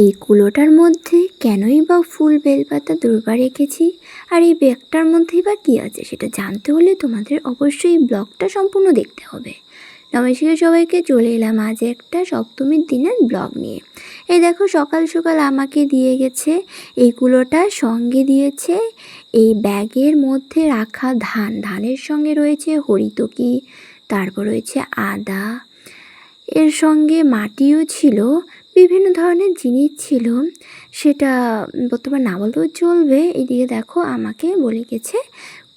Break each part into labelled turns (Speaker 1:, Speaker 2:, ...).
Speaker 1: এই কুলোটার মধ্যে কেনই বা ফুল বেলপাতা দুর্বা রেখেছি, আর এই ব্যাগটার মধ্যেই বা কী আছে সেটা জানতে হলে তোমাদের অবশ্যই ব্লগটা সম্পূর্ণ দেখতে হবে। নমস্কার সবাইকে, চলে এলাম আজ একটা সপ্তমীর দিনের ব্লগ নিয়ে। এই দেখো সকাল সকাল আমাকে দিয়ে গেছে এই কুলোটা, সঙ্গে দিয়েছে এই ব্যাগের মধ্যে রাখা ধানের সঙ্গে রয়েছে হরিতকি, তারপর রয়েছে আদা, এর সঙ্গে মাটিও ছিল, বিভিন্ন ধরনের জিনিস ছিল, সেটা বর্তমান না বললেও চলবে। এদিকে দেখো আমাকে বলে গেছে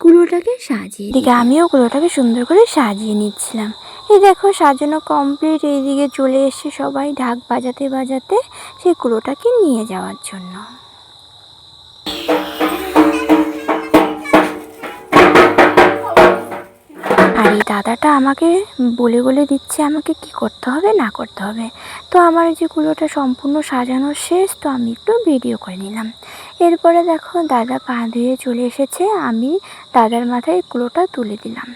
Speaker 1: কুলোটাকে সাজিয়ে, এদিকে আমিও কুলোটাকে সুন্দর করে সাজিয়ে নিচ্ছিলাম। এই দেখো সাজানো কমপ্লিট, এইদিকে চলে এসছে সবাই ঢাক বাজাতে বাজাতে সেই কুলোটাকে নিয়ে যাওয়ার জন্য। আর এই দাদাটা আমাকে বলে বলে দিচ্ছে আমাকে কি করতে হবে না করতে হবে। তো আমার যে কুলোটা সম্পূর্ণ সাজানো শেষ, তো আমি একটু ভিডিও করে নিলাম। এরপরে দেখো দাদা পা ধুয়ে চলে এসেছে, আমি দাদার মাথায় কুলোটা তুলে দিলাম।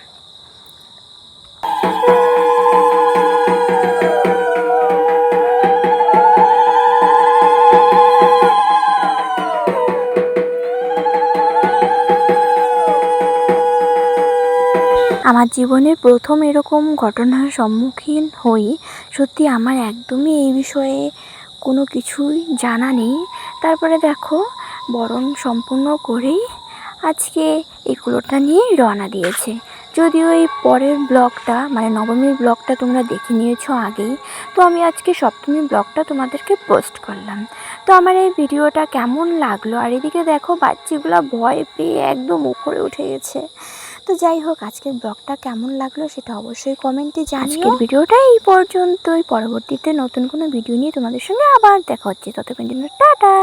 Speaker 1: আমার জীবনের প্রথম এরকম ঘটনার সম্মুখীন হই। সত্যি আমার একদমই এই বিষয়ে কোনো কিছুই জানা নেই। তারপরে দেখো বরণ সম্পূর্ণ করেই আজকে এই কুলোটা নিয়ে রওনা দিয়েছে। যদিও এই পরের ব্লগটা মানে নবমীর ব্লগটা তোমরা দেখে নিয়েছো আগেই, তো আমি আজকে সপ্তমীর ব্লগটা তোমাদেরকে পোস্ট করলাম। তো আমার এই ভিডিওটা কেমন লাগলো, আর এদিকে দেখো বাচ্চাগুলো ভয় পেয়ে একদম উপরে উঠে গেছে। তো যাই হোক, আজকের ব্লগটা কেমন লাগলো সেটা অবশ্যই কমেন্টে জানিও। আজকের ভিডিওটা এই পর্যন্তই, পরবর্তীতে নতুন কোনো ভিডিও নিয়ে তোমাদের সঙ্গে আবার দেখা হচ্ছে। ততক্ষণ জন্য টাটা।